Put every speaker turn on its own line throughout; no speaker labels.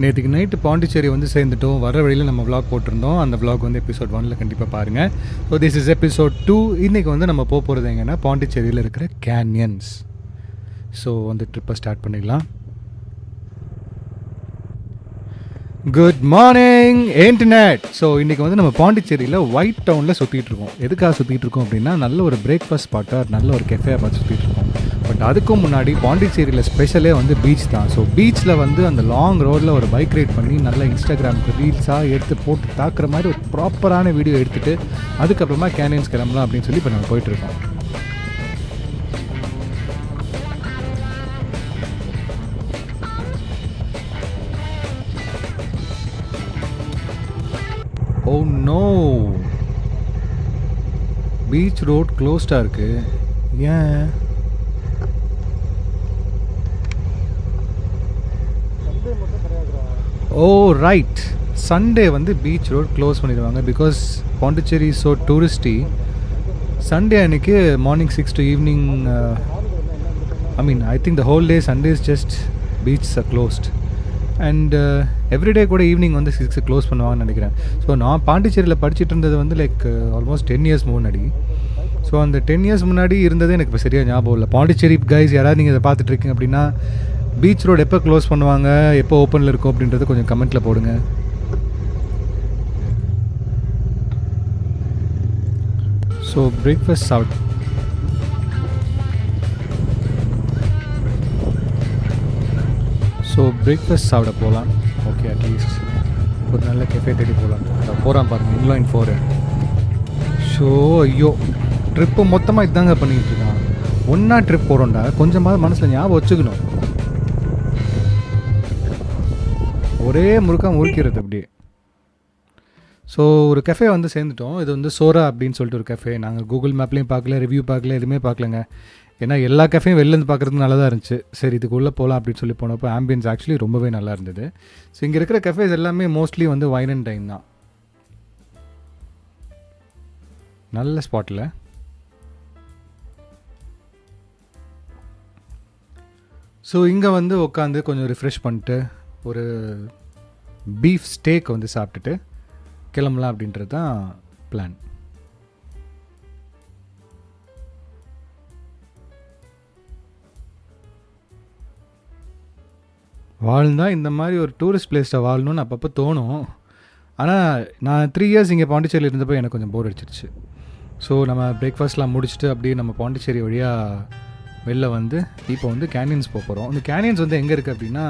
நேற்றுக்கு நைட்டு பாண்டிச்சேரி வந்து சேர்ந்துட்டோம். வர வழியில் நம்ம vlog போட்டிருந்தோம். அந்த vlog வந்து எபிசோட் 1ல் கண்டிப்பாக பாருங்கள். So this is episode 2. இன்றைக்கி வந்து நம்ம போகிறது எங்கன்னா பாண்டிச்சேரியில் இருக்கிற கேன்யன்ஸ். ஸோ வந்து ட்ரிப்பை ஸ்டார்ட் பண்ணிடலாம். Good morning internet. ஸோ இன்றைக்கி வந்து நம்ம பாண்டிச்சேரியில் ஒயிட் டவுனில் சுற்றிட்டு இருக்கோம். எதுக்காக சுற்றிட்டு இருக்கோம் அப்படின்னா, நல்ல ஒரு பிரேக்ஃபாஸ்ட் ஸ்பாட்டாக நல்ல ஒரு கெஃபே பார்த்து சுற்றிட்டு இருக்கோம். பட் அதுக்கும் முன்னாடி பாண்டிச்சேரியில் ஸ்பெஷலே வந்து பீச் தான். ஸோ பீச்சில் வந்து அந்த லாங் ரோடில் ஒரு பைக் ரைட் பண்ணி நல்ல இன்ஸ்டாகிராமுக்கு ரீல்ஸாக எடுத்து போட்டு தாக்குற மாதிரி ஒரு ப்ராப்பரான வீடியோ எடுத்துகிட்டு அதுக்கப்புறமா கேனியன்ஸ் கிளம்பலாம் அப்படின்னு சொல்லி இப்போ நம்ம போயிட்டுருக்கோம். ஓ நோ, பீச் ரோட் க்ளோஸ்டாக இருக்குது. ஏன்? ஓ ரைட், சண்டே வந்து பீச் ரோட் க்ளோஸ் பண்ணிடுவாங்க. Because Pondicherry so touristy. Sunday அன்றைக்கி morning 6 to evening, I think the whole day Sunday is just beach are closed. And everyday கூட ஈவினிங் வந்து 6 close பண்ணுவாங்கன்னு நினைக்கிறேன். ஸோ நான் பாண்டிச்சேரியில் படிச்சுட்டு இருந்தது வந்து லைக் ஆல்மோஸ்ட் 10 years முன்னாடி. ஸோ அந்த 10 years முன்னாடி இருந்ததே எனக்கு இப்போ சரியாக ஞாபகம் இல்லை. பாண்டிச்சேரி கைஸ் யாராவது நீங்கள் இதை பார்த்துட்ருக்கீங்க அப்படின்னா, பீச் ரோடு எப்போ க்ளோஸ் பண்ணுவாங்க, எப்போ ஓப்பனில் இருக்கும் அப்படின்றது கொஞ்சம் கமெண்ட்டில் போடுங்க. ஸோ பிரேக்ஃபாஸ்ட் சாப்பிட்டு சாப்பிட போகலாம். ஓகே, அட்லீஸ்ட் ஒரு நல்ல கெஃபே தேடி போகலாம். போகிறான் பாருங்கள், இன்லைன் 4. ஸோ ஐயோ, ட்ரிப்பு மொத்தமாக இதுதாங்க பண்ணிக்கிட்டு இருக்கான். ஒன்றா ட்ரிப் போகிறோம்டா, கொஞ்சமாவது மனசில் ஞாபகம் வச்சுக்கணும். ஒரே முறுக்காக முறுக்கிறது அப்படியே. ஸோ ஒரு கெஃபே வந்து சேர்ந்துட்டோம். இது வந்து சோரா அப்படின்னு சொல்லிட்டு ஒரு கெஃபே. நாங்கள் கூகுள் மேப்லேயும் பார்க்கல, ரிவ்யூ பார்க்கல, எதுவுமே பார்க்கலங்க. ஏன்னா எல்லா கெஃபேயும் வெளிலேருந்து பார்க்குறதுக்கு நல்லா தான் இருந்துச்சு. சரி இதுக்குள்ளே போகலாம் அப்படின்னு சொல்லி போனப்போ ஆம்பியன்ஸ் ஆக்சுவலி ரொம்பவே நல்லா இருந்தது. ஸோ இங்கே இருக்கிற கெஃபேஸ் எல்லாமே மோஸ்ட்லி வந்து வைன் அண்ட் டைன் தான். நல்ல ஸ்பாட்டில். ஸோ இங்கே வந்து உட்காந்து கொஞ்சம் ரிஃப்ரெஷ் பண்ணிட்டு ஒரு பீஃப் ஸ்டேக் வந்து சாப்பிட்டுட்டு கிளம்பலாம் அப்படின்றது தான் பிளான். வாழ்ந்தால் இந்த மாதிரி ஒரு டூரிஸ்ட் பிளேஸில் வாழணும்னு அப்பப்போ தோணும். ஆனால் நான் 3 years இங்கே பாண்டிச்சேரியில் இருந்தப்போ எனக்கு கொஞ்சம் போர் அடிச்சிருச்சு. ஸோ நம்ம பிரேக்ஃபாஸ்ட்லாம் முடிச்சுட்டு அப்படியே நம்ம பாண்டிச்சேரி வழியாக வெளில வந்து இப்போ வந்து கேனியன்ஸ் போக போகிறோம். இந்த கேனியன்ஸ் வந்து எங்கே இருக்குது அப்படின்னா,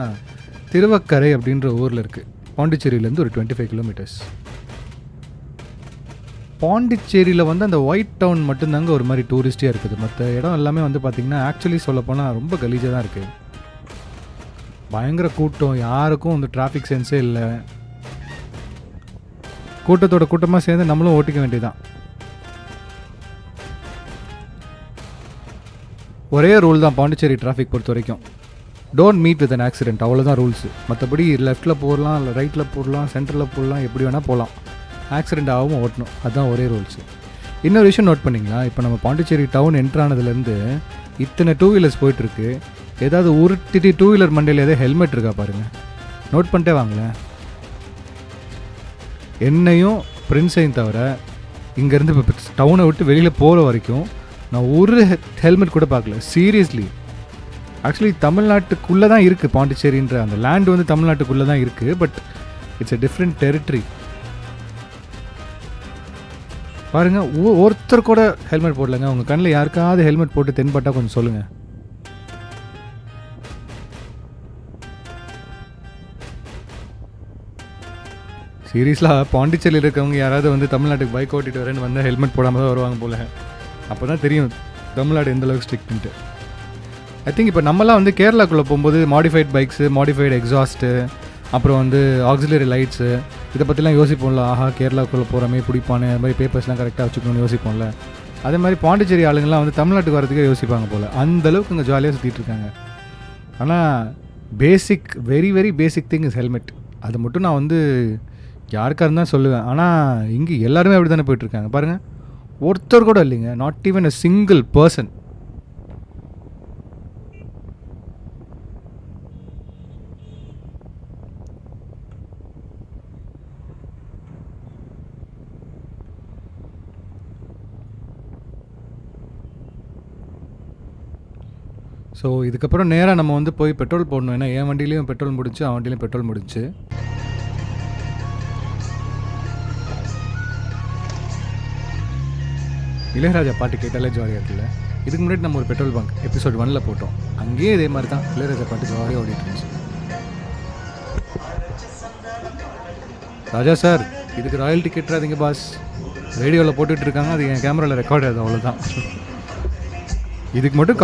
திருவக்கரை அப்படின்ற ஊரில் இருக்குது. பாண்டிச்சேரியிலேருந்து ஒரு 25 kilometers. பாண்டிச்சேரியில் வந்து அந்த ஒயிட் டவுன் மட்டும்தாங்க ஒரு மாதிரி டூரிஸ்டியாக இருக்குது. மற்ற இடம் எல்லாமே வந்து பார்த்திங்கன்னா ஆக்சுவலி சொல்லப்போனால் ரொம்ப கலீஜாக தான் இருக்குது. பயங்கர கூட்டம், யாருக்கும் வந்து டிராஃபிக் சென்ஸே இல்லை. கூட்டத்தோட கூட்டமாக சேர்ந்து நம்மளும் ஓட்டிக்க வேண்டியதுதான். ஒரே ரூல் தான் பாண்டிச்சேரி டிராஃபிக் பொறுத்த வரைக்கும், don't meet with an accident. அவ்வளோதான் ரூல்ஸு. மற்றபடி லெஃப்ட்டில் போடலாம், இல்லை ரைட்டில் போடலாம், சென்டரில் போடலாம், எப்படி வேணால் போகலாம். ஆக்சிடென்ட் ஆகவும் ஓட்டணும், அதுதான் ஒரே ரூல்ஸு. இன்னொரு விஷயம் நோட் பண்ணிங்களா, இப்போ நம்ம பாண்டிச்சேரி டவுன் என்ட்ரானதுலேருந்து இத்தனை 2 wheelers போயிட்டுருக்கு. ஏதாவது உருட்டிட்டு 2 wheeler மண்டையில் ஏதாவது ஹெல்மெட் இருக்கா பாருங்கள், நோட் பண்ணிட்டே வாங்களேன். என்னையும் பிரின்ஸையும் தவிர இங்கேருந்து இப்போ டவுனை விட்டு வெளியில் போகிற வரைக்கும் நான் ஒரு ஹெல்மெட் கூட பார்க்கல. சீரியஸ்லி. ஆக்சுவலி தமிழ்நாட்டுக்குள்ளே தான் இருக்குது பாண்டிச்சேரின்ற அந்த லேண்டு வந்து தமிழ்நாட்டுக்குள்ளே தான் இருக்குது. But it's a different territory. பாருங்கள், ஒருத்தர் கூட ஹெல்மெட் போடலைங்க. உங்கள் கண்ணில் யாருக்காவது ஹெல்மெட் போட்டு தென்பட்டால் கொஞ்சம் சொல்லுங்கள். சீரியஸ்லாக பாண்டிச்சேரியில் இருக்கவங்க யாராவது வந்து தமிழ்நாட்டுக்கு பைக் ஓட்டிட்டு வரேன்னு வந்தால் ஹெல்மெட் போடாமல் தான் வருவாங்க போல். அப்போ தான் தெரியும் தமிழ்நாடு எந்தளவுக்கு ஸ்ட்ரிக்ட்டுன்ட்டு. ஐ திங்க் இப்போ நம்மலாம் வந்து கேரளாக்குள்ளே போகும்போது மாடிஃபைட் பைக்ஸு, மாடிஃபைடு எக்ஸாஸ்ட்டு, அப்புறம் வந்து ஆக்சிலரி லைட்ஸு, இதை பற்றிலாம் யோசிப்போம்ல. ஆஹா, கேரளாக்குள்ளே போகிறமே பிடிப்பானே, அது மாதிரி பேப்பர்ஸ்லாம் கரெக்டாக வச்சுக்கணும்னு யோசிப்போம்ல. அதே மாதிரி பாண்டிச்சேரி ஆளுங்கள்லாம் வந்து தமிழ்நாட்டுக்கு வரதுக்கே யோசிப்பாங்க போல். அந்தளவுக்கு இங்கே ஜாலியாக சுற்றிட்டு இருக்காங்க. ஆனால் basic, very very basic thing is helmet. அது மட்டும் நான் வந்து யாருக்காக இருந்தால் சொல்லுவேன். ஆனால் இங்கே எல்லாருமே அப்படி தானே போயிட்டுருக்காங்க பாருங்கள். ஒருத்தர் கூட இல்லைங்க, not even a single person. So இதுக்கப்புறம் நேராக நம்ம வந்து போய் பெட்ரோல் போடணும். ஏன்னா என் வண்டியிலையும் பெட்ரோல் முடிச்சு, அவன் வண்டியிலையும் பெட்ரோல் முடிச்சு. இளையராஜா பாட்டு கேட்டாலே ஜாலியாக இருக்குல்ல. இதுக்கு முன்னாடி நம்ம ஒரு பெட்ரோல் பங்க் எபிசோட் 1ல் போட்டோம். அங்கேயே இதே மாதிரி தான் இளையராஜா பாட்டு ஜாலியாக ஓடிட்டு இருந்துச்சு. ராஜா சார், இதுக்கு ராயல்ட்டி கட்டுறாதீங்க பாஸ். ரேடியோவில் போட்டுட்ருக்காங்க, அது என் கேமராவில் ரெக்கார்ட் ஆகுது, அவ்வளோதான். இதுக்கு மட்டும்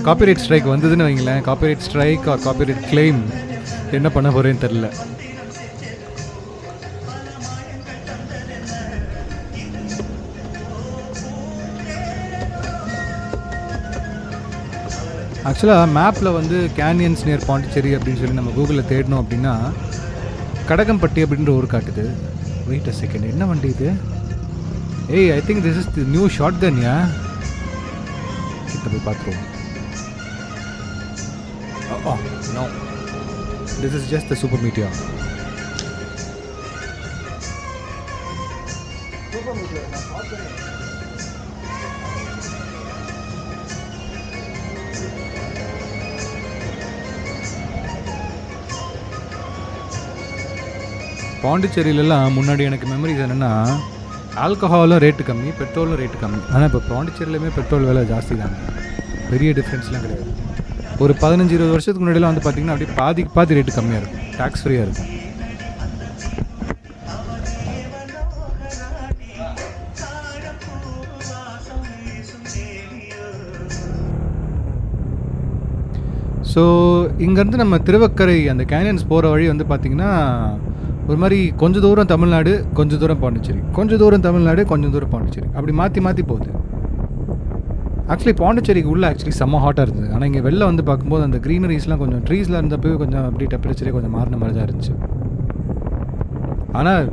காப்பிரைட் ஸ்ட்ரைக் வந்ததுன்னு வைங்களேன், copyright strike or copyright claim என்ன பண்ண போகிறேன்னு தெரில. ஆக்சுவலாக மேப்பில் வந்து கேனியன்ஸ் நியர் பாண்டிச்சேரி அப்படின்னு சொல்லி நம்ம கூகுளில் தேடணும் அப்படின்னா கடகம்பட்டி அப்படின்ற ஊர் காட்டுது. வெயிட் அ செகண்ட், என்ன வண்டி இது? ஏய், I think this is the new shotgun. Yeah, கிட்ட போய் பார்த்துருவோம். No, this is just the super meteor. பாண்டிச்சேரியிலலாம் முன்னாடி எனக்கு மெமரிஸ் என்னென்னா, ஆல்கஹாலும் ரேட்டு கம்மி, பெட்ரோலும் ரேட்டு கம்மி. ஆனால் இப்போ பாண்டிச்சேரியிலுமே பெட்ரோல் விலை ஜாஸ்தி தாங்க, பெரிய டிஃப்ரென்ஸ்லாம் கிடையாது. ஒரு 15-20 வருஷத்துக்கு முன்னாடிலாம் வந்து பார்த்திங்கன்னா அப்படியே பாதி ரேட்டு கம்மியாக இருக்கும், டேக்ஸ் ஃப்ரீயாக இருக்கும். ஸோ இங்கேருந்து நம்ம திருவக்கரை அந்த கேனியன்ஸ் போகிற வழி வந்து பார்த்திங்கன்னா ஒரு மாதிரி கொஞ்சம் தூரம் தமிழ்நாடு, கொஞ்சம் தூரம் பாண்டிச்சேரி, கொஞ்சம் தூரம் தமிழ்நாடு, கொஞ்சம் தூரம் பாண்டிச்சேரி, அப்படி மாற்றி போகுது. ஆக்சுவலி பாண்டிச்சேரிக்கு உள்ளே ஆக்சுவலி செம்ம ஹாட்டாக இருந்தது. ஆனால் இங்கே வெளில வந்து பார்க்கும்போது அந்த க்ரீனரிஸ்லாம் கொஞ்சம் ட்ரீஸில் இருந்தப்போ கொஞ்சம் அப்படி டெம்பரேச்சரே கொஞ்சம் மாறின மாதிரி தான் இருந்துச்சு. ஆனால்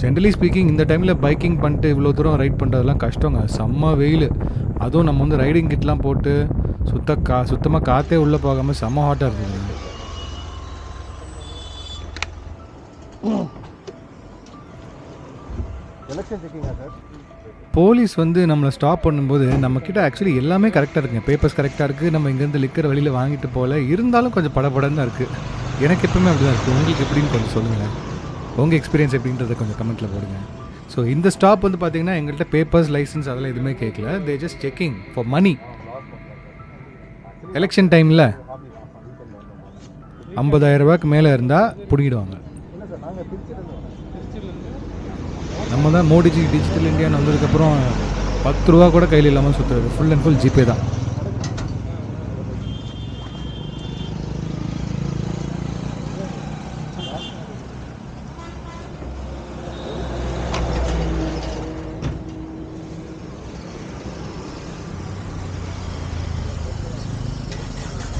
ஜென்ரலி ஸ்பீக்கிங் இந்த டைமில் பைக்கிங் பண்ணிட்டு இவ்வளோ தூரம் ரைட் பண்ணுறதுலாம் கஷ்டங்க, செம்ம வெயில். அதுவும் நம்ம வந்து ரைடிங் கிட்லாம் போட்டு சுத்தமாக காற்றே உள்ளே போகாமல் செம்ம ஹாட்டாக இருந்தது. போலீஸ் வந்து நம்மளை ஸ்டாப் பண்ணும்போது நம்மக்கிட்ட ஆக்சுவலி எல்லாமே கரெக்டாக இருக்குங்க, பேப்பர்ஸ் கரெக்டாக இருக்குது, நம்ம இங்கேருந்து லிக்கர் வெளியில் வாங்கிட்டு போகல, இருந்தாலும் கொஞ்சம் படப்படன்னு தான் இருக்குது. எனக்கு எப்பவுமே அப்படி தான் இருக்குது. உங்களுக்கு எப்படின்னு கொஞ்சம் சொல்லுங்கள், உங்கள் எக்ஸ்பீரியன்ஸ் எப்படின்றத கொஞ்சம் கமெண்ட்டில் போடுங்க. ஸோ இந்த ஸ்டாப் வந்து பார்த்திங்கன்னா எங்கள்கிட்ட பேப்பர்ஸ், லைசன்ஸ் அதெல்லாம் எதுவுமே கேட்கல. They just checking for money. Election டைமில் 50,000 ரூபாய்க்கு மேலே இருந்தால் பிடிக்கிடுவாங்க. நம்ம தான் மோடிஜி டிஜிட்டல் இந்தியான்னு வந்ததுக்கப்புறம் 10 ரூபா கூட கையில் இல்லாமல் சுற்றுறது, ஃபுல் அண்ட் ஃபுல் ஜிபே தான்.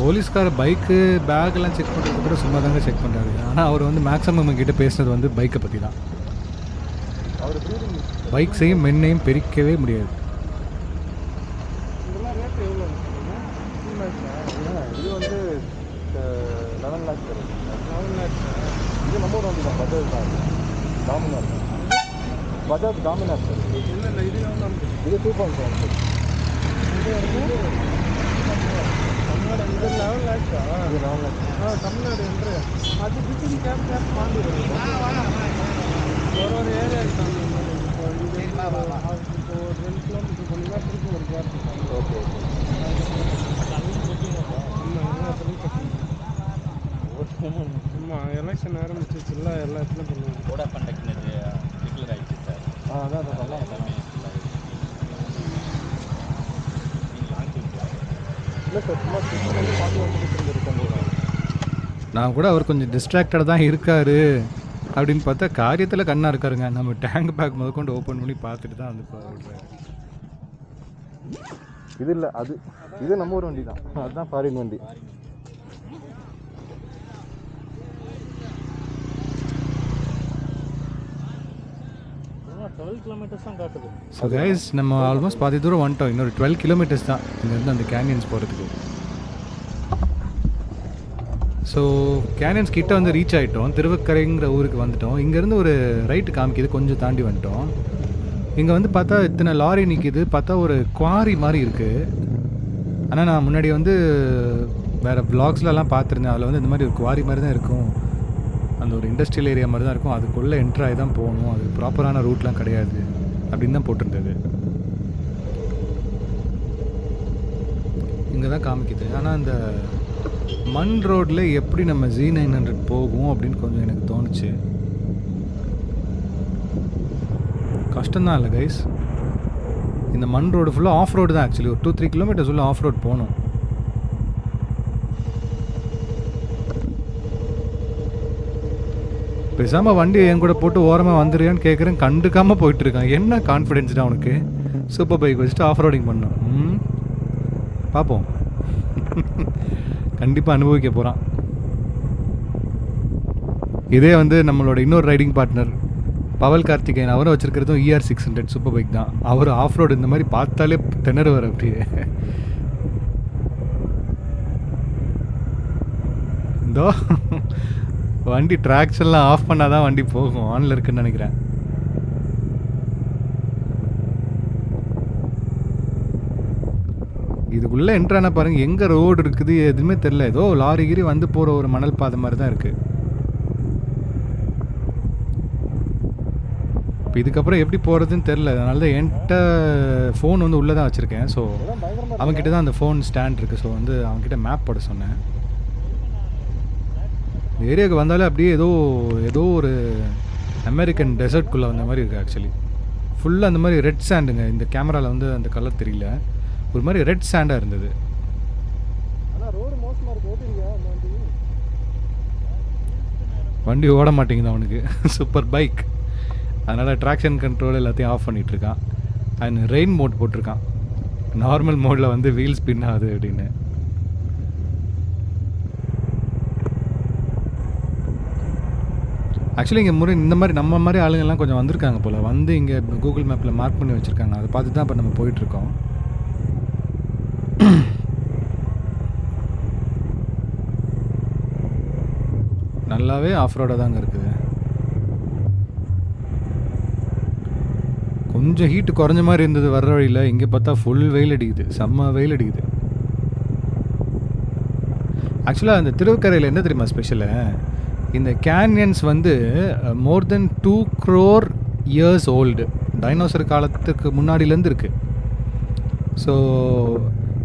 போலீஸ்கார பைக்கு பேக்கெல்லாம் செக் பண்ணுறது கூட சும்மா தாங்க செக் பண்ணுறாரு. ஆனால் அவர் வந்து மேக்ஸிமம் நம்மக்கிட்ட பேசுனது வந்து பைக்கை பற்றி தான். பைக்ஸையும் மென்னையும் பிரிக்கவே முடியாது.
இது வந்து 11 lakhs சார். 11 lakhs இது நம்ம வண்டி தான், பஜாஜ் தான், டாமினார், பஜாஜ் டாமினார் சார். இல்லை இது இது 2.7 சார். இது வந்து தமிழ்நாடு இது 11 lakhs. இது 11 lakhs தமிழ்நாடு என்று அது பிடிச்சி கேப் பாண்டி ஒரு ஏரியா இருக்காங்க. இப்போ ஒரு 2 கிலோமீட்டர் போனீங்கன்னா திருப்பி ஒரு கேப். ஓகே ஆமாம், எலெக்ஷன் ஆரம்பிச்சிச்சுல்ல, எல்லா இடத்துலையும் பண்ணுவாங்க. கோட் ஆஃப் கண்டக்ட் டிக்ளேர் ஆகிடுச்சு சார். அதான் எல்லாமே இல்லை சார், சும்மா பார்த்து வந்துட்டு இருக்காங்க.
நான் கூட அவர் கொஞ்சம் டிஸ்ட்ராக்டடாக தான் இருக்கார் அப்படின்னு பார்த்தா காரியத்தில் கண்ணாக இருக்காருங்க. நம்ம டேங்க் பேக் முதற்கொண்டு ஓப்பன் பண்ணி பார்த்துட்டு தான் வந்து விடுறாரு.
இது இல்லை, அது இது நம்ம ஒரு வண்டி தான், அதுதான் ஃபாரின் வண்டி.
ஸோ கைஸ், நம்ம ஆல்மோஸ்ட் பாதி தூரம் வந்துட்டோம். இன்னொரு 12 கிலோமீட்டர்ஸ் தான் இங்கேருந்து அந்த கேனியன்ஸ் போகிறதுக்கு. ஸோ கேனியன்ஸ் கிட்ட வந்து ரீச் ஆகிட்டோம். திருவக்கரைங்கிற ஊருக்கு வந்துட்டோம். இங்கேருந்து ஒரு ரைட்டு காமிக்குது, கொஞ்சம் தாண்டி வந்துட்டோம். இங்கே வந்து பார்த்தா இத்தனை லாரி நிற்கிது, பார்த்தா ஒரு குவாரி மாதிரி இருக்குது. ஆனால் நான் முன்னாடி வந்து வேறு வ்ளாக்ஸ்லலாம் பார்த்துருந்தேன். அதில் வந்து இந்த மாதிரி ஒரு குவாரி மாதிரி தான் இருக்கும், அந்த ஒரு இண்டஸ்ட்ரியல் ஏரியா மாதிரி தான் இருக்கும், அதுக்குள்ளே என்ட்ரு ஆகி தான் போகணும், அது ப்ராப்பரான ரூட்லாம் கிடையாது அப்படின்னு தான் போட்டிருந்தது. இங்கே தான் காமிக்குது. ஆனால் அந்த மண் ரோட்டில் எப்படி நம்ம Z900 போகும் அப்படின்னு கொஞ்சம் எனக்கு தோணுச்சு. கஷ்டம்தான் இல்லை கைஸ், இந்த மண் ரோடு ஃபுல்லாக ஆஃப் ரோடு தான். ஆக்சுவலி ஒரு 2-3 கிலோமீட்டர்ஸ் உள்ள ஆஃப் ரோட் போகணும். பேசாமல் வண்டி என் கூட போட்டு ஓரமாக வந்துடுறியான்னு கேட்குறேன், கண்டுக்காமல் போயிட்டுருக்கான். என்ன கான்ஃபிடென்ஸ் தான் அவனுக்கு, சூப்பர் பைக் வச்சுட்டு ஆஃப் ரோடிங் பண்ணோம். பார்ப்போம், கண்டிப்பாக அனுபவிக்க போகிறான். இதே வந்து நம்மளோட இன்னொரு ரைடிங் பார்ட்னர் பவல் கார்த்திகேயன், அவரை வச்சுருக்கிறதும் ER600 சூப்பர் பைக் தான். அவர் ஆஃப் ரோடு இந்த மாதிரி பார்த்தாலே திணறுவார் அப்படியே. இந்தோ வண்டி ட்ராக்ஷன்லாம் ஆஃப் பண்ணால் தான் வண்டி போகும், ஆனில் இருக்குன்னு நினைக்கிறேன். இதுக்குள்ளே என்ட்ரான பாருங்கள், எங்கே ரோடு இருக்குது எதுவுமே தெரில. ஏதோ லாரி கீரி வந்து போகிற ஒரு மணல் பாதை மாதிரி தான் இருக்குது. இப்போ இதுக்கப்புறம் எப்படி போகிறதுன்னு தெரில. அதனால தான் என்கிட்ட ஃபோன் வந்து உள்ளே தான் வச்சுருக்கேன். ஸோ அவன்கிட்ட தான் அந்த ஃபோன் ஸ்டாண்ட் இருக்குது. ஸோ வந்து அவன்கிட்ட மேப் போட சொன்னேன். இந்த ஏரியாவுக்கு வந்தாலே அப்படியே ஏதோ ஒரு அமெரிக்கன் டெசர்ட்குள்ளே வந்த மாதிரி இருக்குது. ஆக்சுவலி ஃபுல்லாக அந்த மாதிரி ரெட் சாண்டுங்க. இந்த கேமராவில் வந்து அந்த கலர் தெரியல, ஒரு மாதிரி ரெட் சாண்டாக இருந்தது. வண்டி ஓட மாட்டேங்குது அவனுக்கு, சூப்பர் பைக். அதனால் ட்ராக்ஷன் கண்ட்ரோல் எல்லாத்தையும் ஆஃப் பண்ணிகிட்ருக்கான். அண்ட் ரெயின் மோட் போட்டிருக்கான். நார்மல் மோடில் வந்து வீல் ஸ்பின் ஆகுது அப்படின்னு. ஆக்சுவலி இங்கே இந்த மாதிரி நம்ம மாதிரி ஆளுங்கள்லாம் கொஞ்சம் வந்திருக்காங்க போல், வந்து இங்கே கூகுள் மேப்பில் மார்க் பண்ணி வச்சுருக்காங்க. அதை பார்த்து தான் இப்போ நம்ம போயிட்டுருக்கோம். நல்லாவே ஆஃப் ரோடாக தாங்க இருக்குது. கொஞ்சம் ஹீட்டு குறைஞ்ச மாதிரி இருந்தது வர்ற வழியில். இங்கே பார்த்தா ஃபுல் வெயில் அடிக்குது, செம்ம வெயில் அடிக்குது. ஆக்சுவலாக அந்த திருவக்கரையில் என்ன தெரியுமா ஸ்பெஷலு, இந்த கேன்யன்ஸ் வந்து மோர் தென் 2 crore years ஓல்டு, டைனோசர் காலத்துக்கு முன்னாடியிலேருந்து இருக்குது. ஸோ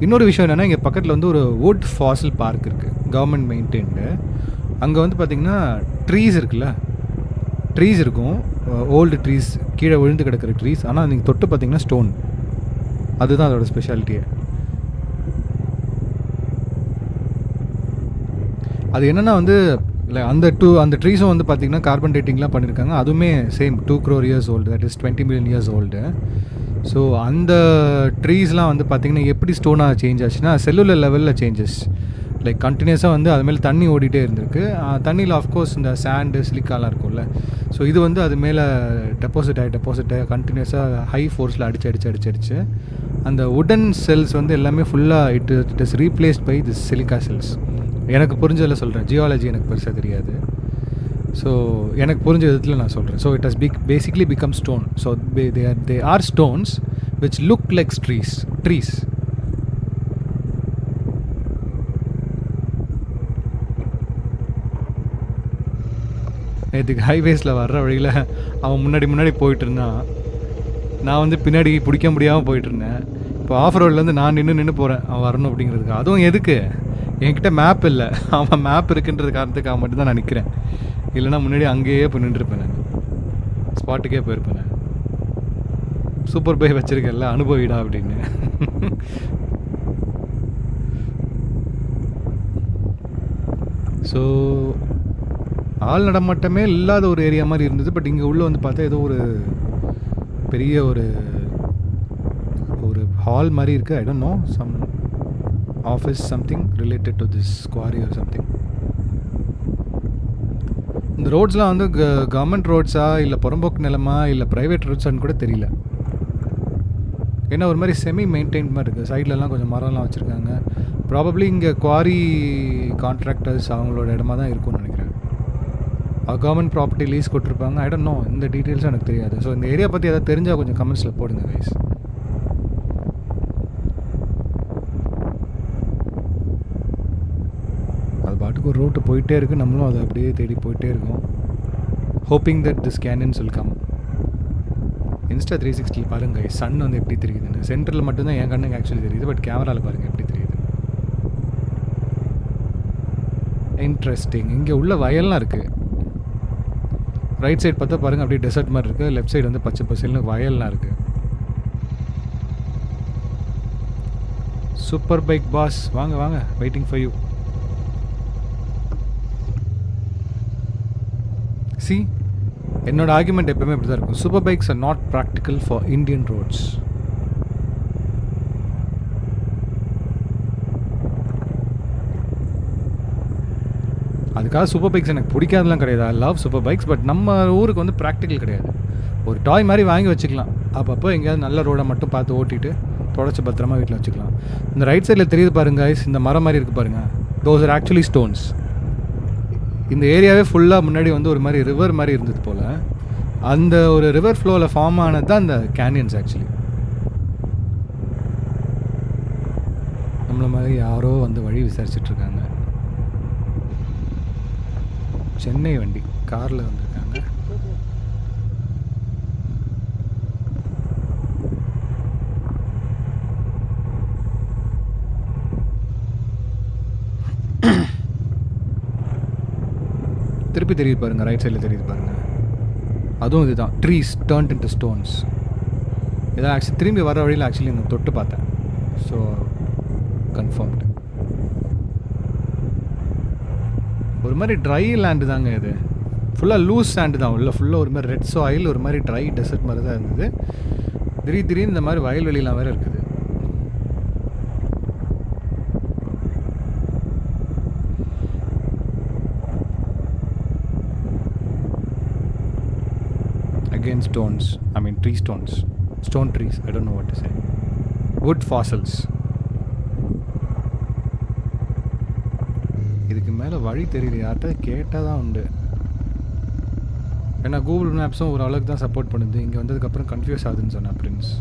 இன்னொரு விஷயம் என்னென்னா, இங்கே பக்கத்தில் வந்து ஒரு வுட் ஃபாசில் பார்க் இருக்குது, கவர்மெண்ட் மெயின்டைன்டு. அங்கே வந்து பார்த்திங்கன்னா ட்ரீஸ் இருக்குல்ல, ட்ரீஸ் இருக்கும், ஓல்டு ட்ரீஸ், கீழே விழுந்து கிடக்கிற ட்ரீஸ். ஆனால் நீங்கள் தொட்டு பார்த்தீங்கன்னா ஸ்டோன். அதுதான் அதோட ஸ்பெஷாலிட்டியே. அது என்னென்னா வந்து இல்லை, அந்த ட்ரீஸும் வந்து பார்த்திங்கன்னா கார்பன் டேட்டிங்லாம் பண்ணியிருக்காங்க. அதுவுமே same 2 crore years old, that is 20 million years old. So அந்த ட்ரீஸ்லாம் வந்து பார்த்திங்கன்னா எப்படி ஸ்டோனாக சேஞ்ச் ஆச்சுன்னா, செல்லுலர் லெவலில் சேஞ்சஸ். லைக் கண்டினியூஸாக வந்து அது மேலே தண்ணி ஓடிட்டே இருந்திருக்கு. தண்ணியில் ஆஃப்கோர்ஸ் இந்த சாண்டு சிலிக்காலாம் இருக்கும்ல, ஸோ இது வந்து அது மேலே டெபாசிட் ஆகி கண்டினியூஸாக ஹை ஃபோர்ஸில் அடிச்சு அந்த உடன் செல்ஸ் வந்து எல்லாமே ஃபுல்லாக it is replaced by this silica cells. எனக்கு புரிஞ்சதில் சொல்கிறேன், ஜியாலஜி எனக்கு பெருசாக தெரியாது. ஸோ எனக்கு புரிஞ்ச விதத்தில் நான் சொல்கிறேன். So it has basically become stone. So they are stones which look like trees. நேற்றுக்கு ஹைவேஸில் வர்ற வழியில் அவன் முன்னாடி போயிட்டு இருந்தான். நான் வந்து பின்னாடி பிடிக்க முடியாமல் போயிட்டுருந்தேன். இப்போ ஆஃப் ரோட்லேருந்து நான் நின்று போகிறேன் அவன் வரணும் அப்படிங்கிறதுக்கு. அதுவும் எதுக்கு, என்கிட்ட மேப் இல்லை, அவன் மேப் இருக்குன்றது காரணத்துக்காக மட்டும்தான் நான் நிற்கிறேன். இல்லைனா முன்னாடி அங்கேயே போய் நின்றுருப்பேன், நான் ஸ்பாட்டுக்கே போயிருப்பேன். நான் சூப்பர் பைக் வச்சுருக்கேன்ல, அனுபவிடா அப்படின்னு. ஸோ ஆள் நடமாட்டமே இல்லாத ஒரு ஏரியா மாதிரி இருந்தது. பட் இங்கே உள்ளே வந்து பார்த்தா ஏதோ ஒரு பெரிய ஒரு ஹால் மாதிரி இருக்குது. I don't know, some office something related to this quarry or something. இந்த ரோட்ஸ்லாம் வந்து கவர்மெண்ட் ரோட்ஸா இல்லை புறம்போக்கு நிலமா இல்லை ப்ரைவேட் ரோட்ஸான்னு கூட தெரியல. ஏன்னா ஒரு மாதிரி செமி மெயின்டைன் மாதிரி இருக்குது. சைட்லலாம் கொஞ்சம் மரம்லாம் வச்சுருக்காங்க. ப்ராபப்ளி இங்கே குவாரி கான்ட்ராக்டர்ஸ் அவங்களோட இடமா தான் இருக்கும்னு நினைக்கிறேன். கவர்மெண்ட் ப்ராப்பர்ட்டி லீஸ் கொடுத்துருப்பாங்க. ஐ டோன்ட் நோ, இந்த டீட்டெயில்ஸும் எனக்கு தெரியாது. ஸோ இந்த ஏரியா பற்றி எதாவது தெரிஞ்சால் கொஞ்சம் கமெண்ட்ஸில் போடுங்க கைஸ். ரூட்டு போயிட்டே இருக்குது, நம்மளும் அதை அப்படியே தேடி போயிட்டே இருக்கோம். Hoping that this canyons will come. Insta 360 பாருங்க சன் வந்து எப்படி தெரியுதுன்னு. சென்டரில் மட்டும்தான் என் கண்ணுக்கு ஆக்சுவலி தெரியுது, பட் கேமராவில் பாருங்கள் எப்படி தெரியுது. இன்ட்ரெஸ்டிங். இங்கே உள்ள வயல்லாம் இருக்குது. ரைட் சைடு பார்த்தா பாருங்கள் அப்படியே டெசர்ட் மாதிரி இருக்குது, லெஃப்ட் சைடு வந்து பச்சை பசேல்னு வயல்லாம் இருக்குது. சூப்பர் பைக் பாஸ், வாங்க வாங்க, வெயிட்டிங் ஃபார் யூ. சி, என்னோட ஆர்குமெண்ட் எப்பவுமே இப்படி தான் இருக்கும். Super bikes are not practical for Indian roads. அதுக்காக சூப்பர் பைக்ஸ் எனக்கு பிடிக்காதுலாம் கிடையாது. I love super bikes. But நம்ம ஊருக்கு வந்து ப்ராக்டிக்கல் கிடையாது. ஒரு டாய் மாதிரி வாங்கி வச்சுக்கலாம், அப்பப்போ எங்கேயாவது நல்ல ரோடை மட்டும் பார்த்து ஓட்டிட்டு தொடச்சி பத்திரமா வீட்டில் வச்சுக்கலாம். இந்த ரைட் சைடில் தெரியுது பாருங்க guys, இந்த மரம் மாதிரி இருக்குது பாருங்கள், தோஸ் ஆர் ஆக்சுவலி ஸ்டோன்ஸ். இந்த ஏரியாவே ஃபுல்லாக முன்னாடி வந்து ஒரு மாதிரி ரிவர் மாதிரி இருந்தது போல். அந்த ஒரு ரிவர் ஃப்ளோவில் ஃபார்ம் ஆனது தான் இந்த கேனியன்ஸ் ஆக்சுவலி. நம்மள மாதிரி யாரோ வந்து வழி விசாரிச்சுட்ருக்காங்க. சென்னை வண்டி காரில் வந்திருக்காங்க. திருப்பி தெரியுது பாருங்கள், ரைட் சைடில் தெரியுது பாருங்கள், அதுவும் இதுதான். Trees turned into stones. இதான் ஆக்சுவலி திரும்பி வர வழியில் ஆக்சுவலி நான் தொட்டு பார்த்தேன். So confirmed. ஒரு மாதிரி ட்ரை லேண்டு தாங்க இது. ஃபுல்லாக லூஸ் சாண்டு தான் உள்ள. ஃபுல்லாக ஒரு மாதிரி ரெட் சாயில், ஒரு மாதிரி ட்ரை டெசர்ட் மாதிரி தான் இருந்தது. திடீர்னு இந்த மாதிரி வயல்வெளிலாம் வேறு இருக்குது. Again stones, I mean tree stones, stone trees, I don't know what to say, wood fossils. இதுக்கு மேலே வழி தெரியல, யார்கிட்ட கேட்டால் தான் உண்டு. ஏன்னா கூகுள் மேப்ஸும் ஒரு அளவுக்கு தான் சப்போர்ட் பண்ணுது. இங்கே வந்ததுக்கப்புறம் கன்ஃபியூஸ் ஆகுதுன்னு சொன்னேன் பிரின்ஸ்.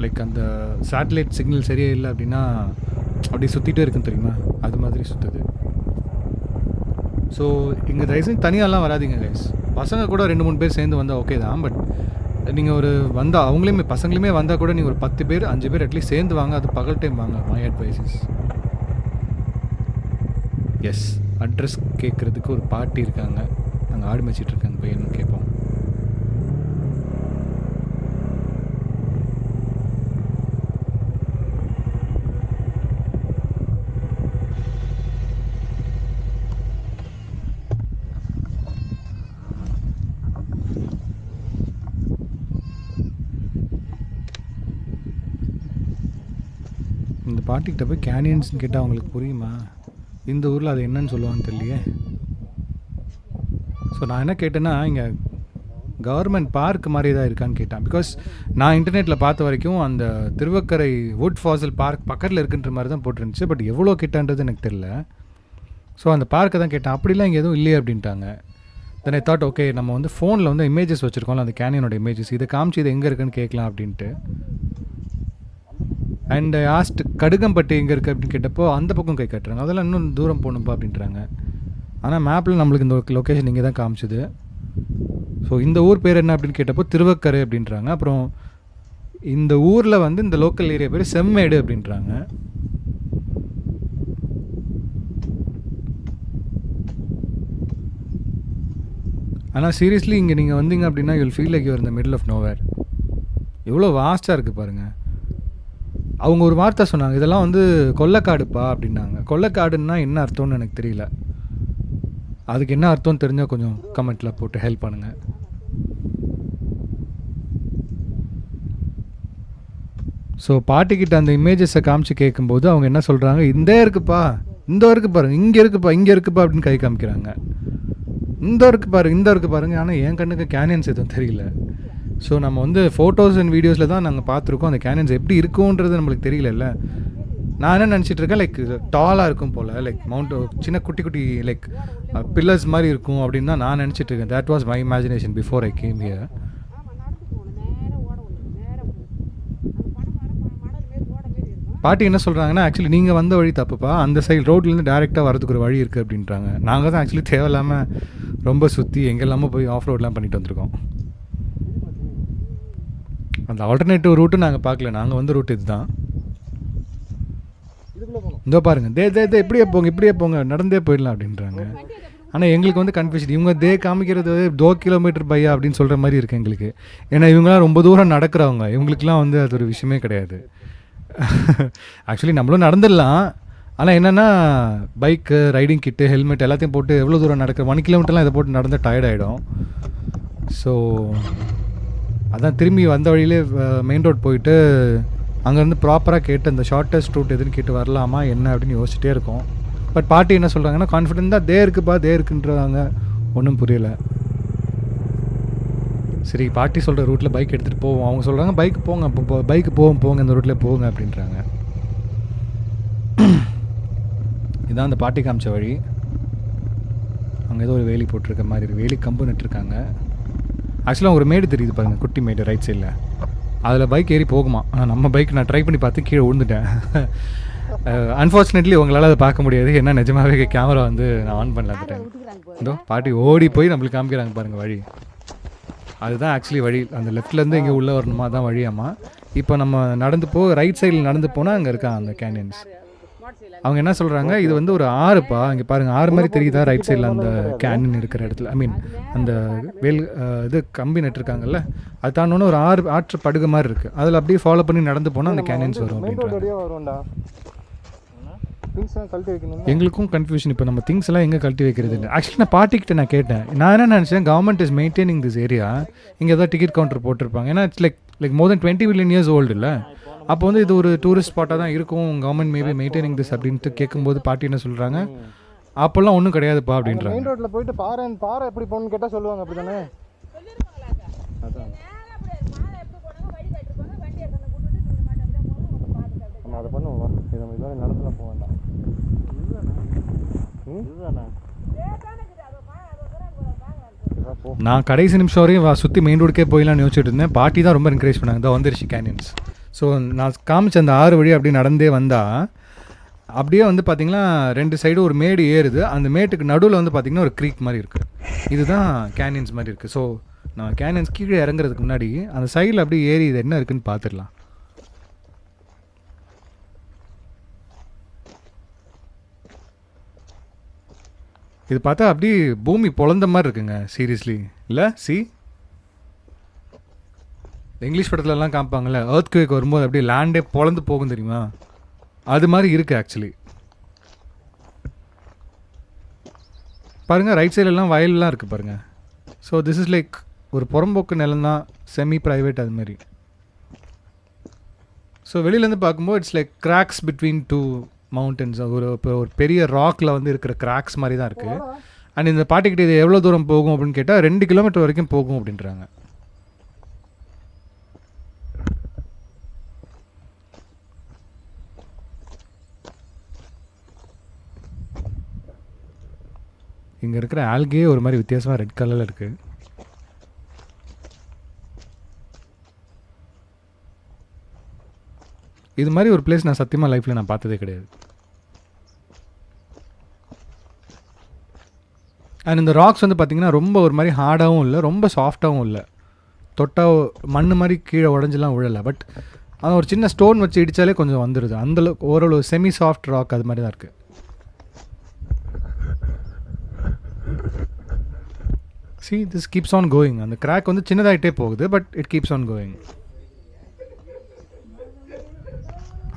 லைக் அந்த சேட்டலைட் சிக்னல் சரியே இல்லை அப்படின்னா அப்படி சுற்றிட்டே இருக்குன்னு தெரியுமா, அது மாதிரி சுற்றுது. ஸோ இங்கே தயவுசெய்து தனியாலாம் வராதிங்க கைஸ். பசங்க கூட 2-3 பேர் சேர்ந்து வந்தால் ஓகே தான். பட் நீங்கள் ஒரு வந்தால் அவங்களையுமே பசங்களையுமே வந்தால் கூட நீங்கள் ஒரு 10 பேர் 5 பேர் அட்லீஸ்ட் சேர்ந்து வாங்க. அது பகல் டைம் வாங்க. My advice. எஸ், அட்ரஸ் கேட்குறதுக்கு ஒரு பாட்டி இருக்காங்க, நாங்கள் ஆடு மேய்ச்சிட்டு இருக்காங்க, போய் என்ன கேட்போம். இந்த பாட்டிக்கிட்ட போய் கேனியன்ஸ்னு கேட்டால் அவங்களுக்கு புரியுமா? இந்த ஊரில் அது என்னன்னு சொல்லுவான்னு தெரியலையே. ஸோ நான் என்ன கேட்டேன்னா, இங்கே கவர்மெண்ட் பார்க் மாதிரி தான் இருக்கான்னு கேட்டேன். பிகாஸ் நான் இன்டர்நெட்டில் பார்த்த வரைக்கும் அந்த திருவக்கரை வுட் ஃபாசல் பார்க் பக்கத்தில் இருக்குன்ற மாதிரி தான் போட்டுருந்துச்சு. பட் எவ்வளோ கிட்டன்றது எனக்கு தெரியல. ஸோ அந்த பார்க்கை தான் கேட்டேன். அப்படிலாம் இங்கே எதுவும் இல்லையே அப்படின்ட்டாங்க. தென் ஐ தாட் ஓகே, நம்ம வந்து ஃபோனில் வந்து இமேஜஸ் வச்சுருக்கோம்ல, அந்த கேனியனோட இமேஜஸ், இதை காமிச்சு இது எங்கே இருக்குன்னு கேட்கலாம் அப்படின்ட்டு. அண்ட் ஆஸ்ட் கடுகம்பட்டி எங்கே இருக்குது அப்படின்னு கேட்டப்போ அந்த பக்கம் கை கட்டுறாங்க. அதெல்லாம் இன்னும் தூரம் போகணும்ப்பா அப்படின்றாங்க. ஆனால் மேப்பில் நம்மளுக்கு இந்த லொக்கேஷன் இங்கே தான் காமிச்சுது. ஸோ இந்த ஊர் பேர் என்ன அப்படின்னு கேட்டப்போ திருவக்கரை அப்படின்றாங்க. அப்புறம் இந்த ஊரில் வந்து இந்த லோக்கல் ஏரியா பேர் செம்மேடு அப்படின்றாங்க. ஆனால் சீரியஸ்லி இங்கே நீங்கள் வந்தீங்க அப்படின்னா யூல் ஃபீல் லைக் யூர் இந்த மிடில் ஆஃப் நோவேர். எவ்வளோ வாஸ்ட்டாக இருக்குது பாருங்கள். அவங்க ஒரு வார்த்தை சொன்னாங்க, இதெல்லாம் வந்து கொள்ளைக்காடுப்பா அப்படின்னாங்க. கொள்ளைக்காடுன்னா என்ன அர்த்தம்னு எனக்கு தெரியல. அதுக்கு என்ன அர்த்தம்னு தெரிஞ்சால் கொஞ்சம் கமெண்ட்டில் போட்டு ஹெல்ப் பண்ணுங்கள். ஸோ பாட்டிக்கிட்ட அந்த இமேஜஸை காமிச்சு கேட்கும்போது அவங்க என்ன சொல்கிறாங்க, இந்த இருக்குப்பா, இந்த இருக்குது பாருங்க, இங்கே இருக்குப்பா, இங்கே இருக்குப்பா அப்படின்னு கை காமிக்கிறாங்க. இந்த இருக்குது பாருங்க, இந்த இருக்குது பாருங்கள். ஆனால் என் கண்ணுக்கு கேனியன்ஸ் எதுவும் தெரியல. ஸோ நம்ம வந்து ஃபோட்டோஸ் அண்ட் வீடியோஸில் தான் நாங்கள் பார்த்துருக்கோம். அந்த கேனியன்ஸ் எப்படி இருக்கும்ன்றது நம்மளுக்கு தெரியல. நான் என்ன நினச்சிட்டு இருக்கேன், லைக் டாலாக இருக்கும் போல், லைக் மவுண்ட் சின்ன குட்டி குட்டி லைக் பில்லர்ஸ் மாதிரி இருக்கும் அப்படின்னு தான் நான் நினச்சிட்டு இருக்கேன். That was my imagination before I came here. பாட்டி என்ன சொல்கிறாங்கன்னா, ஆக்சுவலி நீங்கள் வந்த வழி தப்புப்பா, அந்த சைடு ரோட்லேருந்து டேரெக்டாக வரதுக்கு ஒரு வழி இருக்குது அப்படின்றாங்க. நாங்கள் தான் ஆக்சுவலி தேவையில்லாமல் ரொம்ப சுற்றி எங்கெல்லாமோ போய் ஆஃப் ரோட்லாம் பண்ணிட்டு வந்திருக்கோம். அந்த ஆல்டர்னேட்டிவ் ரூட்டு நாங்கள் பார்க்கல, நாங்கள் வந்த ரூட் இதுதான்.
இதுக்குள்ளே போகணும்.
இதோ பாருங்கள், தே இப்படியே போங்க நடந்தே போயிடலாம் அப்படின்றாங்க. ஆனால் எங்களுக்கு வந்து கன்ஃபியூஷன், இவங்க காமிக்கிறது 2 கிலோமீட்டர் பையா அப்படின்னு சொல்கிற மாதிரி இருக்குது எங்களுக்கு. ஏன்னா இவங்களாம் ரொம்ப தூரம் நடக்கிறவங்க, இவங்களுக்குலாம் வந்து அது ஒரு விஷயமே கிடையாது. ஆக்சுவலி நம்மளும் நடந்துடலாம், ஆனால் என்னென்னா பைக்கு, ரைடிங் கிட்டு, ஹெல்மெட் எல்லாத்தையும் போட்டு எவ்வளோ தூரம் நடக்கிற 1 கிலோமீட்டர்லாம் இதை போட்டு நடந்தால் டயர்ட் ஆகிடும். ஸோ அதான் திரும்பி வந்த வழியிலே மெயின் ரோட் போயிட்டு அங்கேருந்து ப்ராப்பராக கேட்டு அந்த ஷார்ட்டஸ்ட் ரூட் எதுன்னு கேட்டு வரலாமா என்ன அப்படின்னு யோசிச்சுட்டே இருக்கோம். பட் பாட்டி என்ன சொல்கிறாங்கன்னா, கான்ஃபிடென்ட் தான், தே இருக்குன்றாங்க. ஒன்றும் புரியலை. சரி பாட்டி சொல்கிற ரூட்டில் பைக் எடுத்துகிட்டு போவோம். அவங்க சொல்கிறாங்க பைக்கு போங்க, அப்போ பைக்கு போங்க இந்த ரூட்டில் போங்க அப்படின்றாங்க. இதுதான் அந்த பாட்டி காமிச்ச வழி. அங்கே ஏதோ ஒரு வேலி போட்டிருக்க மாதிரி இருக்குது, வேலி கம்பு நட்டுருக்காங்க. ஆக்சுவலாக ஒரு மேடு தெரியுது பாருங்கள், குட்டி மேடு ரைட் சைடில். அதில் பைக் ஏறி போகுமா. ஆனால் நம்ம பைக் நான் ட்ரை பண்ணி பார்த்து கீழே விழுந்துட்டேன். அன்ஃபார்ச்சுனேட்லி உங்களால் அதை பார்க்க முடியாது, ஏன்னா நிஜமாகவே கேமரா வந்து நான் ஆன் பண்ணல அந்த டைம். இதோ பாட்டி ஓடி போய் நம்மளுக்கு காமிக்கிறாங்க பாருங்கள் வழி. அதுதான் ஆக்சுவலி வழி. அந்த லெஃப்ட்லேருந்து இங்கே உள்ளே வரணுமா தான் வழியாமா. இப்போ நம்ம நடந்து ரைட் சைடில் நடந்து போனால் அங்கே இருக்காங்க அந்த கேனியன்ஸ். அவங்க என்ன சொல்கிறாங்க, இது வந்து ஒரு ஆறுப்பா, இங்கே பாருங்கள் ஆறு மாதிரி தெரியுதா ரைட் சைடில் அந்த கேனியன் இருக்கிற இடத்துல. ஐ மீன் அந்த இது கம்பி நட்டுருக்காங்கல்ல, அது தாண்டோன்னு ஒரு ஆற்று படுகை மாதிரி இருக்குது. அதில் அப்படியே ஃபாலோ பண்ணி நடந்து போனால் அந்த கேனியன்ஸ் வரும் அப்படின்றாங்க. எங்களுக்கும் கன்ஃபியூஷன், இப்போ நம்ம திங்ஸ் எல்லாம் எங்கே கழட்டி வைக்கிறது இல்லை. ஆக்சுவலி நான் பாட்டிக்கிட்ட நான் கேட்டேன், நான் என்ன நினச்சேன், government is maintaining this area, இங்கே ஏதாவது டிக்கெட் கவுண்டர் போட்டிருப்பாங்க. ஏன்னா it's like more then 20 million years old இல்லை. அப்போ வந்து இது ஒரு டூரிஸ்ட் ஸ்பாட்டாக தான் இருக்கும், கவர்மெண்ட் மேபி மெயின்டைனிங் திஸ் அப்படின்ட்டு கேட்கும்போது பாட்டி என்ன சொல்கிறாங்க, அப்போல்லாம் ஒன்றும் கிடையாதுப்பா அப்படின்றாங்க.
மெயின் ரோட்டில் போயிட்டு பாறை எப்படி போகணும்னு கேட்டால் சொல்லுவாங்க, அப்படி தானே? அதான் நம்ம அதை பண்ணுவோம். இதை நம்ம இதோட நடந்துலாம் போக வேண்டாம்.
நான் கடைசி நிமிஷம் வரையும் சுற்றி மெயின் ரோடுக்கே போயிடலான்னு யோசிச்சுட்டு இருந்தேன். பாட்டி தான் ரொம்ப என்கரேஜ் பண்ணாங்க, தான் வந்துருச்சு கேனியன்ஸ். ஸோ நான் காமிச்ச அந்த 6 வழி அப்படி நடந்தே வந்தால் அப்படியே வந்து பார்த்திங்கன்னா 2 சைடும் ஒரு மேடு ஏறுது. அந்த மேட்டுக்கு நடுவில் வந்து பார்த்திங்கன்னா ஒரு க்ரீக் மாதிரி இருக்குது. இதுதான் கேனியன்ஸ் மாதிரி இருக்குது. ஸோ நான் கேனியன்ஸ் கீழே இறங்குறதுக்கு முன்னாடி அந்த சைடில் அப்படியே ஏறி இது என்ன இருக்குதுன்னு பார்த்துடலாம். இது பார்த்தா அப்படியே பூமி பொழந்த மாதிரி இருக்குங்க, சீரியஸ்லி இல்லை? இங்கிலீஷ் படத்துலலாம் காமிப்பாங்கள்ல, எர்த்குவேக் வரும்போது அப்படியே லேண்டே பொழந்து போகும் தெரியுமா, அது மாதிரி இருக்குது ஆக்சுவலி. பாருங்கள் ரைட் சைட்லலாம் வயல்லாம் இருக்குது பாருங்கள். ஸோ திஸ் இஸ் லைக் ஒரு புறம்போக்கு நிலம் தான், செமி ப்ரைவேட் அது மாதிரி. ஸோ வெளியிலேருந்து பார்க்கும்போது it's like cracks between 2 mountains. ஒரு பெரிய ராக்கில் வந்து இருக்கிற கிராக்ஸ் மாதிரி தான் இருக்குது. அண்ட் இந்த பாட்டிக்கிட்ட இது எவ்வளோ தூரம் போகும் அப்படின்னு கேட்டால் 2 கிலோமீட்டர் வரைக்கும் போகும் அப்படின்றாங்க. இங்கே இருக்கிற ஆல்கே ஒரு மாதிரி வித்தியாசமாக ரெட் கலரில் இருக்குது. இது மாதிரி ஒரு பிளேஸ் நான் சத்தியமாக லைஃப்பில் நான் பார்த்ததே கிடையாது. அண்ட் இந்த ராக்ஸ் வந்து பார்த்திங்கன்னா ரொம்ப ஒரு மாதிரி ஹார்டாகவும் இல்லை, ரொம்ப சாஃப்டாகவும் இல்லை. தொட்டால் மண் மாதிரி கீழே உடஞ்செல்லாம் விழலை. பட் ஆனால் ஒரு சின்ன ஸ்டோன் வச்சு இடித்தாலே கொஞ்சம் வந்துடுது. அந்தளவுக்கு ஓரளவு செமி சாஃப்ட் ராக் அது மாதிரி தான் இருக்குது. See, this keeps on going. அந்த கிராக் வந்து சின்னதாகிட்டே போகுது, but it keeps on going.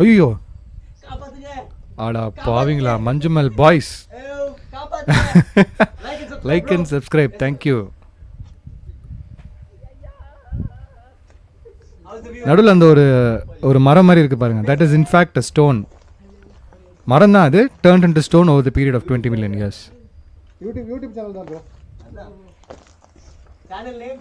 ஐயோ ஆடா பாவீங்களா, Manjummel Boys. Like and subscribe, thank you. நடுவில் அந்த ஒரு மரம் மாதிரி இருக்குது பாருங்கள், that is in fact a stone. மரம் தான் அது, turned into stone over the period of 20 million years.
YouTube channel தான் ப்ரோ. சேனல் நேம்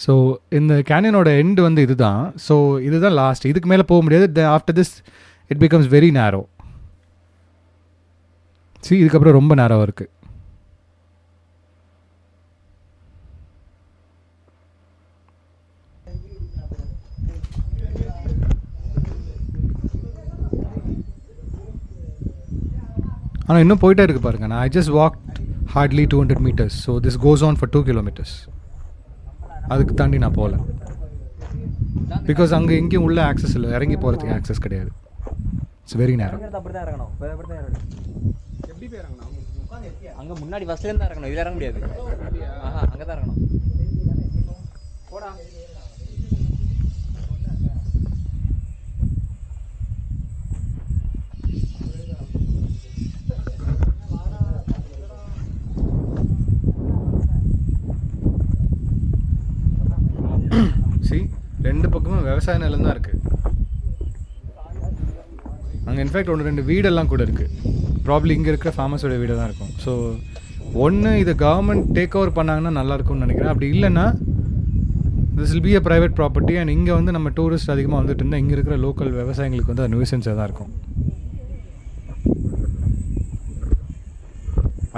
ஸோ இந்த கேனியனோட எண்டு வந்து இதுதான். ஸோ இதுதான் லாஸ்ட், இதுக்கு மேலே போக முடியாது. After this it becomes very நேரோ. இதுக்கப்புறம் ரொம்ப நேரோவாக இருக்குது. ஆனால் இன்னும் போயிட்டே இருக்கு பாருங்க. நான் I just walk hardly 200 meters. So this goes on for 2 kilometers. அதுக்கு தாண்டி நான் போகல. பிகாஸ் அங்கே எங்கேயும் உள்ள ஆக்சஸ் இல்லை, இறங்கி போகிறதுக்கு ஆக்சஸ் கிடையாது. இட்ஸ் வெரி நேரம்.
அப்படி தான் இறங்கணும். எப்படி போய் இறங்கணும்? அங்கே முன்னாடி பஸ்லேருந்து தான் இறங்கணும், இதில் இறங்க முடியாது. ஆஹா, அங்கே தான் இறங்கணும். போடா.
சி, ரெண்டு பக்கமும் விவசாய நிலம் தான் இருக்குது. அங்கே இன்ஃபேக்ட் ஒன்று 2 வீடெல்லாம் கூட இருக்குது. ப்ராப்ளி இங்கே இருக்கிற ஃபார்மர்ஸோட வீடு தான் இருக்கும். ஸோ ஒன்று இதை கவர்மெண்ட் டேக் ஓவர் பண்ணாங்கன்னா நல்லாயிருக்கும்னு நினைக்கிறேன். அப்படி இல்லைன்னா this will be a private property. And இங்கே வந்து நம்ம டூரிஸ்ட் அதிகமாக வந்துட்டு இருந்தால் இங்கே இருக்கிற லோக்கல் விவசாயிகளுக்கு வந்து அது நியூசன்ஸாக தான் இருக்கும்.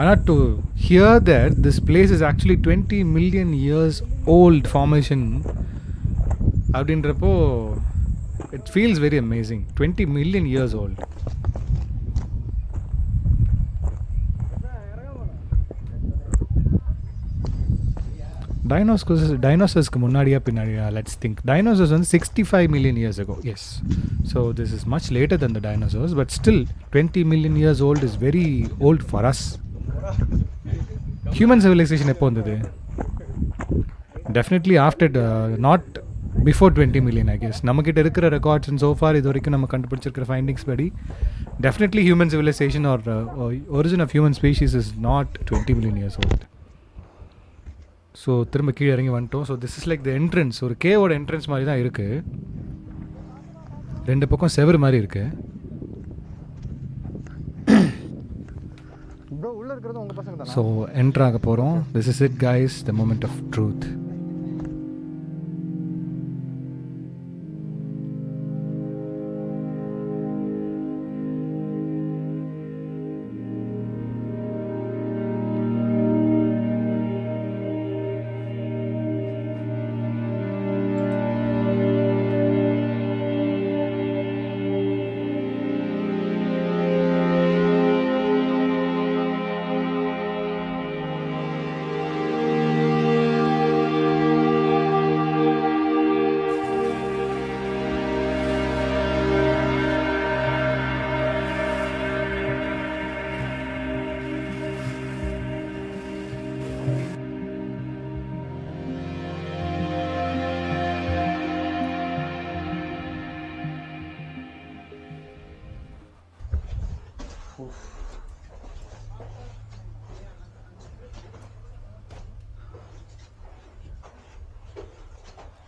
ஆனால் to hear that this place is actually 20 million years old formation அப்படின்றப்போ it feels very amazing. 20 million years old. டைனோசர்ஸ்க்கு முன்னாடியா பின்னாடியா? Let's think. டைனோசர்ஸ் வந்து 65 million years ago. Yes. So this is much later then the dinosaurs. But still 20 million years old is very old for us. Human civilization எப்போ வந்தது? Definitely after, not before 20 million I guess. நம்மக்கிட்ட இருக்கிற records and so far இது வரைக்கும் நம்ம கண்டுபிடிச்சிருக்கிற findings படி definitely human civilisation or origin of human species is not 20 million years old. So திரும்ப கீழே இறங்கி வந்துட்டோம். So this is like the entrance. ஒரு கேவோட என்ட்ரன்ஸ் மாதிரி தான் இருக்குது. ரெண்டு பக்கம் செவரு மாதிரி இருக்குது.
உள்ள இருக்கிறது உங்க பசங்க தான்.
ஸோ என்ட்ரு ஆக போகிறோம். This is it guys, the moment of truth.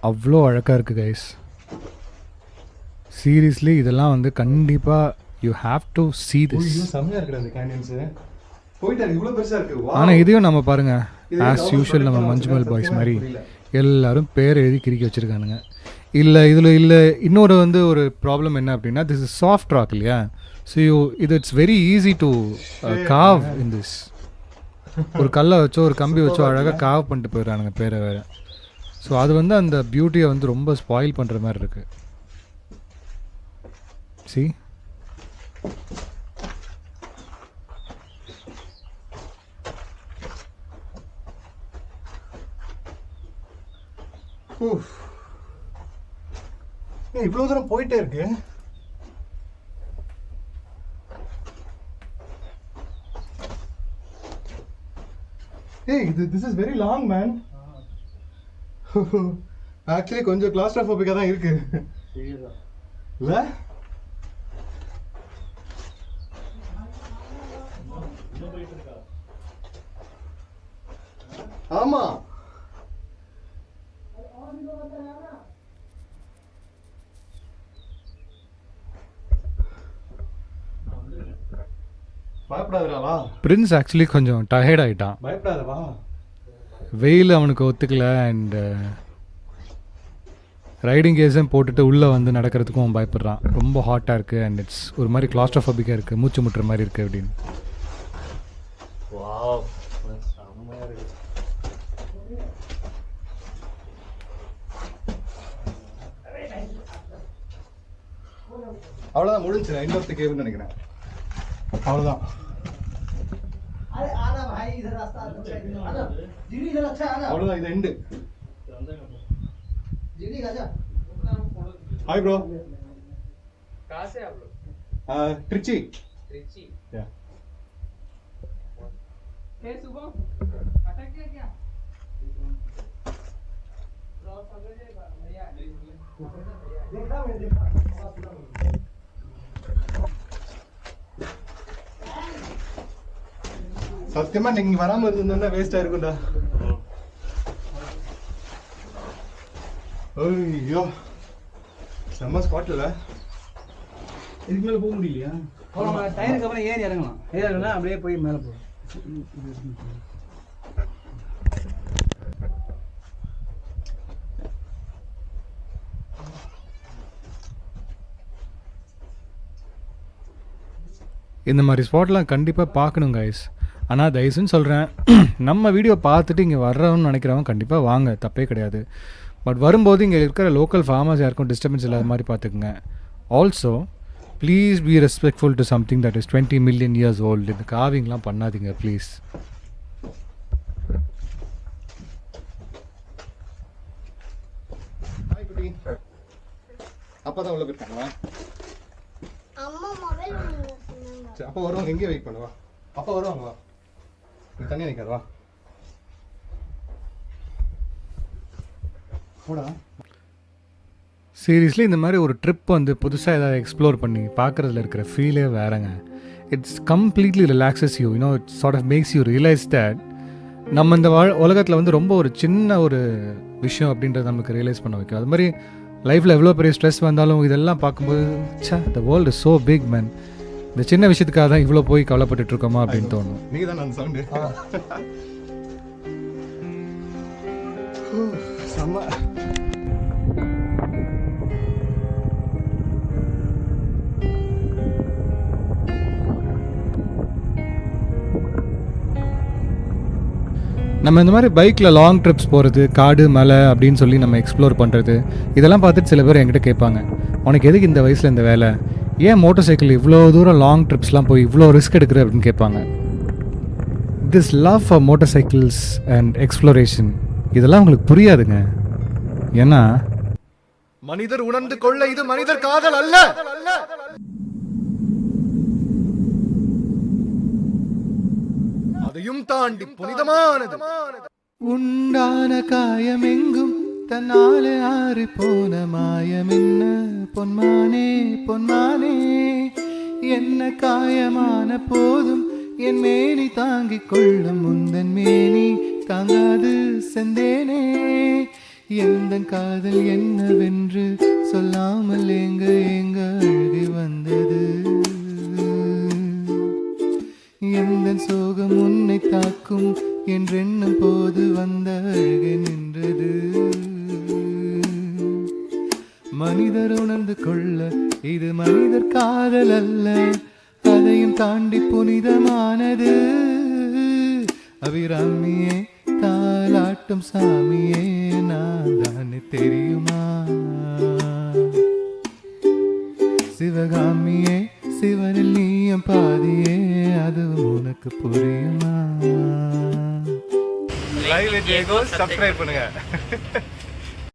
அவ்வளோ அழகாக இருக்குது கைஸ். சீரியஸ்லி இதெல்லாம் வந்து கண்டிப்பாக you have to see this.
செம்மையா இருக்குது அந்த கேனியன்ஸ். போயிட்டாரு, இவ்வளோ பெருசாக இருக்குது.
ஆனால் இதையும் நம்ம பாருங்கள், ஆஸ் யூஷுவல் நம்ம மஞ்சுமல் பாய்ஸ் மாதிரி எல்லாரும் பேர் எழுதி கிறுக்கி வச்சுருக்கானுங்க. இல்லை இதில் இல்லை இன்னொரு வந்து ஒரு ப்ராப்ளம் என்ன அப்படின்னா, திஸ் இஸ் சாஃப்ட் ராக் இல்லையா? So it's very easy to carve in this. ஒரு கல்லை வச்சோ ஒரு கம்பி வச்சோ அழகாக காவ் பண்ணிட்டு போயிடுறானுங்க பேரை வேறு. ஸோ அது வந்து அந்த பியூட்டியை வந்து ரொம்ப ஸ்பாயில் பண்ணுற மாதிரி இருக்குது. சி,
இவ்வளோ தூரம் போயிட்டே இருக்கு. this is very long man. Actually கொஞ்சம் கிளாஸ்ட்ரோஃபோபிக்கா தான் இருக்கு இல்ல? ஆமா, பயப்படாதடா.
பிரின்ஸ் ஆக்சுவலி கொஞ்சம் டயர்ட் ஆகிட்டான்.
பயப்படாதவா,
வெயில் அவனுக்கு ஒத்துக்கல. அண்ட் ரைடிங் கேஸும் போட்டுட்டு உள்ளே வந்து நடக்கிறதுக்கும் அவன் பயப்படுறான். ரொம்ப ஹாட்டாக இருக்குது அண்ட் இட்ஸ் ஒரு மாதிரி கிளாஸ்ட்ரோஃபோபிக்காக இருக்குது, மூச்சு முட்டுற மாதிரி இருக்குது அப்படின்னு.
அவ்வளோதான், முடிஞ்சு எண்ட் ஆஃப் தி கேவ்னு நினைக்கிறேன். அவ்வளோதான். அவ்வளோதான் இது எண்டு. Hi bro.
कहाँ से आप लोग?
திருச்சி.
त्रिची।
Yeah.
हे सुबह अटक गया क्या?
சத்தியமா நீங்க வராம இருந்தோம்னா வேஸ்டா இருக்கும்டா. ஐயோ செம்ம ஸ்பாட்ல
இதுக்கு மேலே போக முடியலையா? டயருக்கு அப்புறம் ஏறி இறங்கலாம். ஏறி இறங்கினா அப்படியே போய் மேலே போகும்.
இந்த மாதிரி ஸ்பாட்லாம் கண்டிப்பாக பார்க்கணும் கைஸ். ஆனால் தயவுன்னு சொல்கிறேன், நம்ம வீடியோ பார்த்துட்டு இங்கே வர்றவன்னு நினைக்கிறவங்க கண்டிப்பாக வாங்க, தப்பே கிடையாது. பட் வரும்போது இங்கே இருக்கிற லோக்கல் ஃபார்மர்ஸ் யாருக்கும் டிஸ்டர்பன்ஸ் இல்லாத மாதிரி பார்த்துக்குங்க. Also please be respectful to something that is 20 million years old. இந்த காவிங்லாம் பண்ணாதீங்க ப்ளீஸ்.
அப்பா தான் உள்ள போயிருக்காங்களா?
அம்மா மொபைல் சொன்னாங்க.
சரி அப்பா வருவாங்க, எங்கேயே வெயிட் பண்ணுவா. அப்பா வருவாங்க, வா. நீ தனியாக நிற்காது, வா. போடா.
சீரியஸ்லி இந்த மாதிரி ஒரு ட்ரிப் வந்து புதுசாக ஏதாவது எக்ஸ்ப்ளோர் பண்ணி பார்க்குறதுல இருக்கிற ஃபீலே வேறங்க. It's completely relaxes you, you know, it's sort of makes you realise that நம்ம இந்த உலகத்தில் வந்து ரொம்ப ஒரு சின்ன ஒரு விஷயம் அப்படின்றத நமக்கு ரியலைஸ் பண்ண வைக்கும். அது மாதிரி லைஃப்பில் எவ்வளோ பெரிய ஸ்ட்ரெஸ் வந்தாலும் இதெல்லாம் பார்க்கும்போது the world is so big man, இந்த சின்ன விஷயத்துக்காக தான் இவ்வளோ போய் கவலைப்பட்டு இருக்கோமா அப்படின்னு தோணும்.
நீங்கள் தான் அந்த சவுண்டு செம்ம.
நம்ம இந்த மாதிரி பைக்கில் லாங் ட்ரிப்ஸ் போகிறது, காடு மலை அப்படின்னு சொல்லி நம்ம எக்ஸ்ப்ளோர் பண்ணுறது, இதெல்லாம் பார்த்துட்டு சில பேர் என்கிட்ட கேட்பாங்க, உனக்கு எதுக்கு இந்த வயசில் இந்த வேலை, ஏன் மோட்டார் சைக்கிள் இவ்வளோ தூரம் லாங் ட்ரிப்ஸ்லாம் போய் இவ்வளோ ரிஸ்க் எடுக்கிற அப்படின்னு கேட்பாங்க. This love for motor cycles and exploration இதெல்லாம் உங்களுக்கு புரியாதுங்க. ஏன்னா
மனிதர் உணர்ந்து கொள்ள இது மனிதர் காதல் அல்ல. அதையும் தாண்டி புனிதமானது.
உண்டான காயமெங்கும் தன்னாலே ஆறி போன மாயம் என்ன பொன்மானே பொன்மானே, என்ன காயமான போதும் என் மேனி தாங்கிக் கொள்ளும் முந்தன் மேனி தாங்காது செந்தேனே, எந்தன் காதல் என்னவென்று சொல்லாமல் எங்க எங்க அழுகி வந்தது, எந்தன் சோகம் உன்னை தாக்கும் என்றெண்ணும் போது வந்த அழுகை நின்றது. மனிதர் உணர்ந்து கொள்ள இது மனிதர் காதல் அல்ல, அதையும் தாண்டி புனிதமானது. அபிராமியே தாலாட்டும் சாமியே நான் தானே தெரியுமா, சிவகாமியே சிவனில் நீயும் பாதியே அதுவும் உனக்கு புரியுமா.
லைவ் வித் ஏகோ சப்ஸ்கிரைப் பண்ணுங்க.